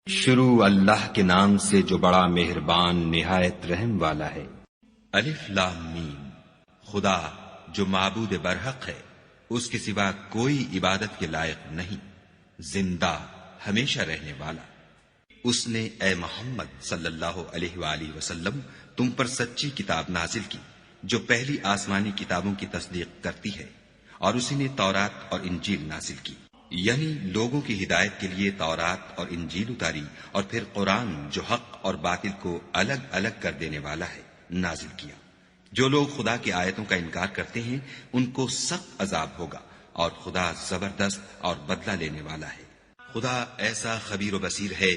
شروع اللہ کے نام سے جو بڑا مہربان نہایت رحم والا ہے۔ الف لام میم۔ خدا جو معبود برحق ہے، اس کے سوا کوئی عبادت کے لائق نہیں، زندہ ہمیشہ رہنے والا۔ اس نے اے محمد صلی اللہ علیہ وآلہ وسلم تم پر سچی کتاب نازل کی جو پہلی آسمانی کتابوں کی تصدیق کرتی ہے، اور اسی نے تورات اور انجیل نازل کی، یعنی لوگوں کی ہدایت کے لیے تورات اور انجیل اتاری، اور پھر قرآن جو حق اور باطل کو الگ الگ کر دینے والا ہے نازل کیا۔ جو لوگ خدا کی آیتوں کا انکار کرتے ہیں ان کو سخت عذاب ہوگا، اور خدا زبردست اور بدلہ لینے والا ہے۔ خدا ایسا خبیر و بصیر ہے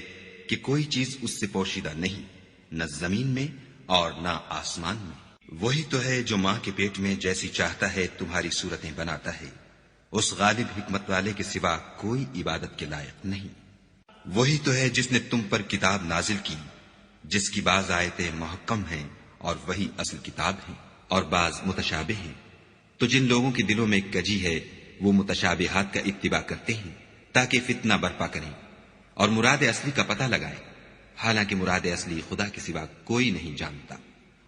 کہ کوئی چیز اس سے پوشیدہ نہیں، نہ زمین میں اور نہ آسمان میں۔ وہی تو ہے جو ماں کے پیٹ میں جیسی چاہتا ہے تمہاری صورتیں بناتا ہے، اس غالب حکمت والے کے سوا کوئی عبادت کے لائق نہیں۔ وہی تو ہے جس نے تم پر کتاب نازل کی جس کی بعض آیتیں محکم ہیں اور وہی اصل کتاب ہیں، اور بعض متشابہ ہیں۔ تو جن لوگوں کے دلوں میں کجی ہے وہ متشابہات کا اتباع کرتے ہیں تاکہ فتنہ برپا کریں اور مراد اصلی کا پتہ لگائیں، حالانکہ مراد اصلی خدا کے سوا کوئی نہیں جانتا۔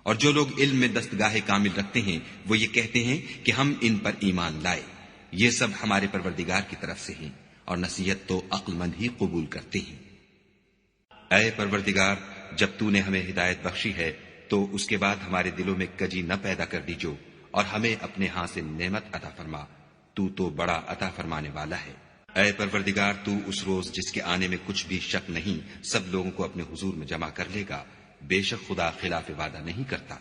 اور جو لوگ علم میں دستگاہ کامل رکھتے ہیں وہ یہ کہتے ہیں کہ ہم ان پر ایمان لائے، یہ سب ہمارے پروردگار کی طرف سے ہیں، اور نصیحت تو عقل مند ہی قبول کرتے ہیں۔ اے پروردگار، جب تو نے ہمیں ہدایت بخشی ہے تو اس کے بعد ہمارے دلوں میں کجی نہ پیدا کر دیجو، اور ہمیں اپنے ہاں سے نعمت عطا فرما، تو بڑا عطا فرمانے والا ہے۔ اے پروردگار، تو اس روز جس کے آنے میں کچھ بھی شک نہیں سب لوگوں کو اپنے حضور میں جمع کر لے گا، بے شک خدا خلاف وعدہ نہیں کرتا۔